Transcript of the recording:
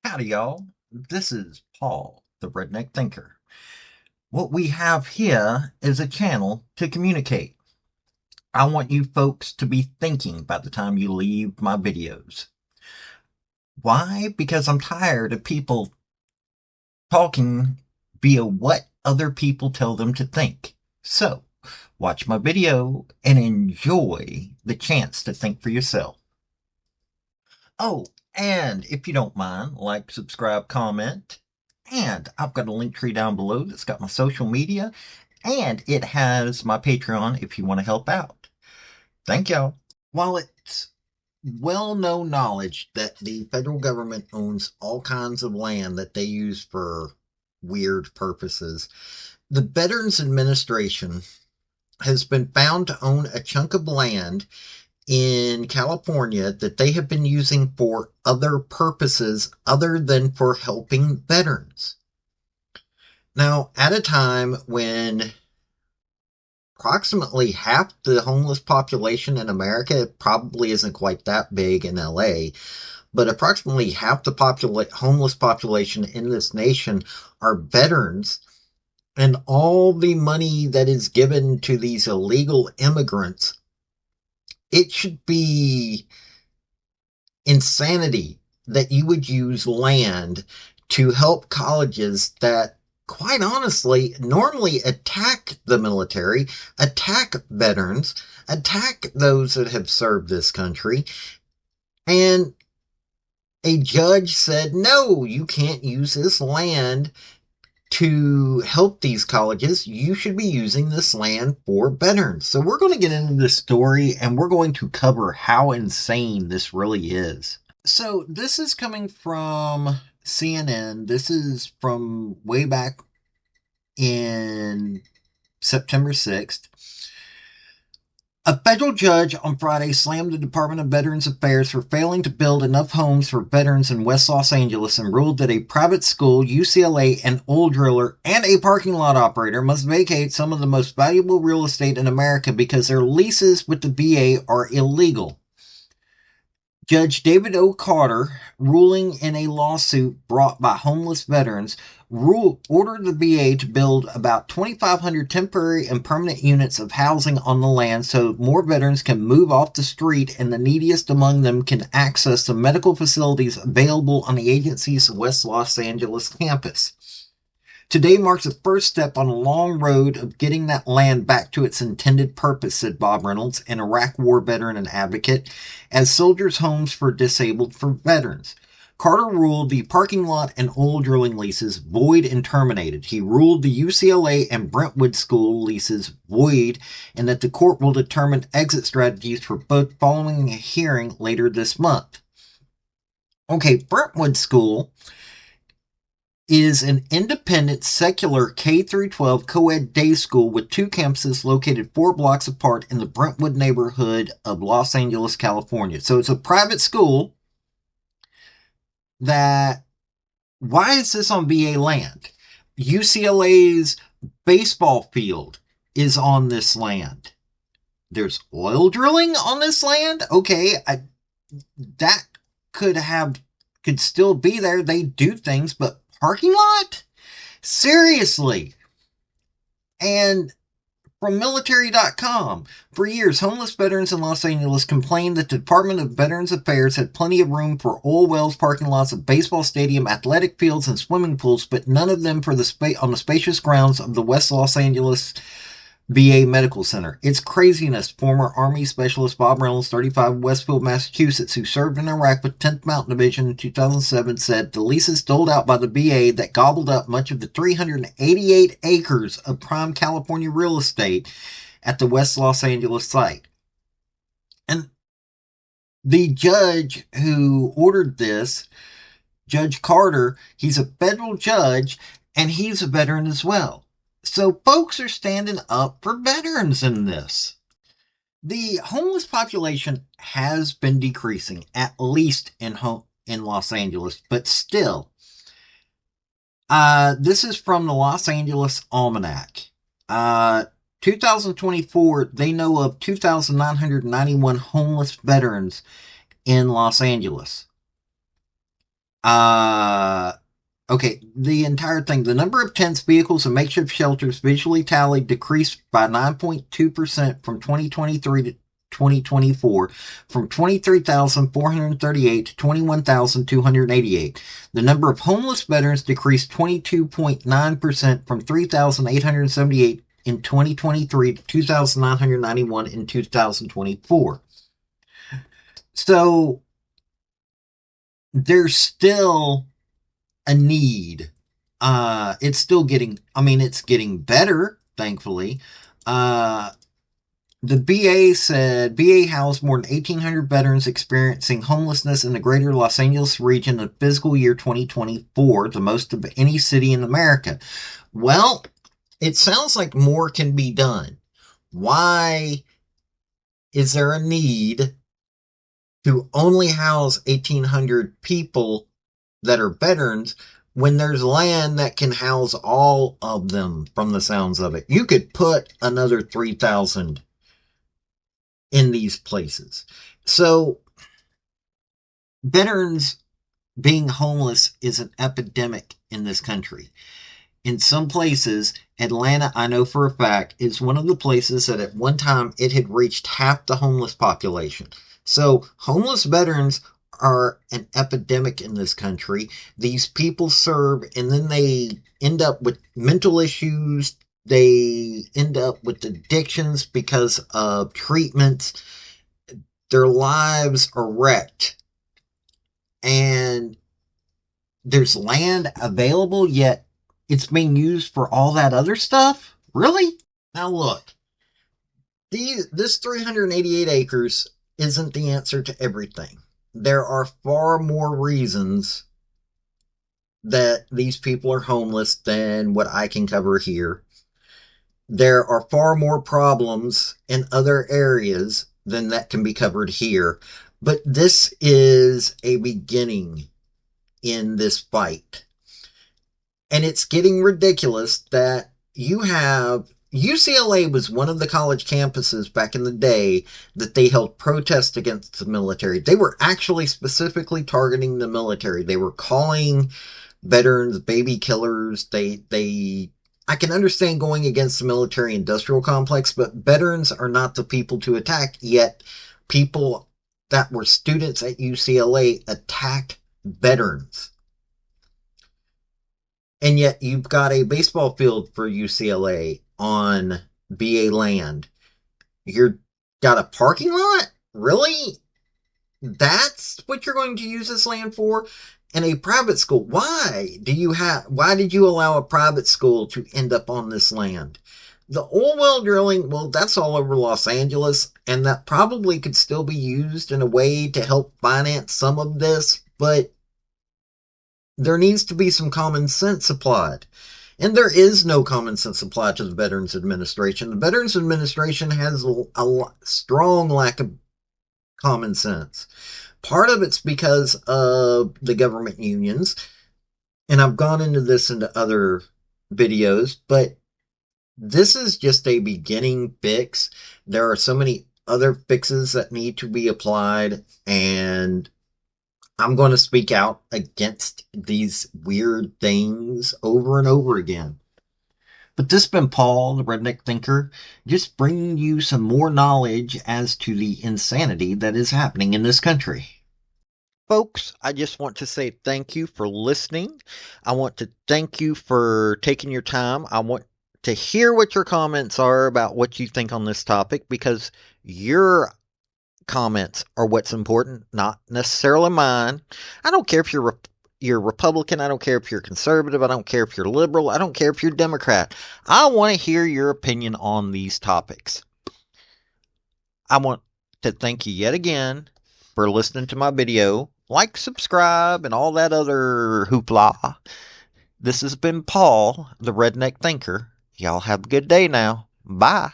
Howdy, y'all. This is Paul, the Redneck Thinker. What we have here is a channel to communicate. I want you folks to be thinking by the time you leave my videos. Why? Because I'm tired of people talking via what other people tell them to think. So, watch my video and enjoy the chance to think for yourself. Oh, and if you don't mind, like, subscribe, comment. And I've got a link tree down below that's got my social media, and it has my Patreon if you want to help out. Thank y'all. While it's well known knowledge that the federal government owns all kinds of land that they use for weird purposes, the Veterans Administration has been found to own a chunk of land in California that they have been using for other purposes other than for helping veterans. Now, at a time when approximately half the homeless population in America, it probably isn't quite that big in LA, but approximately half the homeless population in this nation are veterans, and all the money that is given to these illegal immigrants, it should be insanity that you would use land to help colleges that, quite honestly, normally attack the military, attack veterans, attack those that have served this country. And a judge said, no, you can't use this land to help these colleges. You should be using this land for veterans. So we're going to get into this story and we're going to cover how insane this really is. So this is coming from CNN. This is from way back in September 6th. A federal judge on Friday slammed the Department of Veterans Affairs for failing to build enough homes for veterans in West Los Angeles and ruled that a private school, UCLA, an oil driller, and a parking lot operator must vacate some of the most valuable real estate in America because their leases with the VA are illegal. Judge David O. Carter, ruling in a lawsuit brought by homeless veterans, ordered the VA to build about 2,500 temporary and permanent units of housing on the land so more veterans can move off the street and the neediest among them can access the medical facilities available on the agency's West Los Angeles campus. Today marks the first step on a long road of getting that land back to its intended purpose, said Bob Reynolds, an Iraq War veteran and advocate, as soldiers' homes for disabled for veterans. Carter ruled the parking lot and oil drilling leases void and terminated. He ruled the UCLA and Brentwood School leases void and that the court will determine exit strategies for both following a hearing later this month. Okay, Brentwood School is an independent secular K-12 co-ed day school with two campuses located 4 blocks apart in the Brentwood neighborhood of Los Angeles, California. So it's a private school that, why is this on VA land? UCLA's baseball field is on this land. There's oil drilling on this land? Okay, that could still be there. They do things, but parking lot? Seriously. And from military.com, for years, homeless veterans in Los Angeles complained that the Department of Veterans Affairs had plenty of room for oil wells, parking lots, a baseball stadium, athletic fields, and swimming pools, but none of them on the spacious grounds of the West Los Angeles VA Medical Center. It's craziness, former Army Specialist Bob Reynolds, 35, Westfield, Massachusetts, who served in Iraq with 10th Mountain Division in 2007, said the leases doled out by the VA that gobbled up much of the 388 acres of prime California real estate at the West Los Angeles site. And the judge who ordered this, Judge Carter, he's a federal judge, and he's a veteran as well. So folks are standing up for veterans in this. The homeless population has been decreasing, at least in Los Angeles, but still. This is from the Los Angeles Almanac. 2024, they know of 2,991 homeless veterans in Los Angeles. Okay, the entire thing. The number of tents, vehicles, and makeshift shelters visually tallied decreased by 9.2% from 2023 to 2024, from 23,438 to 21,288. The number of homeless veterans decreased 22.9% from 3,878 in 2023 to 2,991 in 2024. So there's still a need. It's still getting, I mean, it's getting better, thankfully. Uh, the BA said BA housed more than 1,800 veterans experiencing homelessness in the greater Los Angeles region in fiscal year 2024, the most of any city in America. Well, it sounds like more can be done. Why is there a need to only house 1,800 people that are veterans when there's land that can house all of them from the sounds of it? You could put another 3,000 in these places. So veterans being homeless is an epidemic in this country. In some places, Atlanta, I know for a fact, is one of the places that at one time it had reached half the homeless population. So homeless veterans are an epidemic in this country. These people serve and then they end up with mental issues. They end up with addictions because of treatments. Their lives are wrecked. And there's land available, yet it's being used for all that other stuff? Really? Now look, this 388 acres isn't the answer to everything. There are far more reasons that these people are homeless than what I can cover here. There are far more problems in other areas than that can be covered here. But this is a beginning in this fight. And it's getting ridiculous that you have UCLA was one of the college campuses back in the day that they held protests against the military. They were actually specifically targeting the military. They were calling veterans baby killers. I can understand going against the military industrial complex, but veterans are not the people to attack, yet people that were students at UCLA attacked veterans. And yet you've got a baseball field for UCLA on BA land. You've got a parking lot? Really? That's what you're going to use this land for? And a private school. Why did you allow a private school to end up on this land? The oil well drilling, well, that's all over Los Angeles, and that probably could still be used in a way to help finance some of this, but there needs to be some common sense applied. And there is no common sense applied to the Veterans Administration. The Veterans Administration has a strong lack of common sense. Part of it's because of the government unions, and I've gone into this into other videos, but this is just a beginning fix. There are so many other fixes that need to be applied, and I'm going to speak out against these weird things over and over again. But this has been Paul, the Redneck Thinker, just bringing you some more knowledge as to the insanity that is happening in this country. Folks, I just want to say thank you for listening. I want to thank you for taking your time. I want to hear what your comments are about what you think on this topic, because your comments are what's important, not necessarily mine. I don't care if you're Republican. I don't care if you're conservative. I don't care if you're liberal. I don't care if you're Democrat. I want to hear your opinion on these topics. I want to thank you yet again for listening to my video. Like, subscribe, and all that other hoopla. This has been Paul, the Redneck Thinker. Y'all have a good day now. Bye.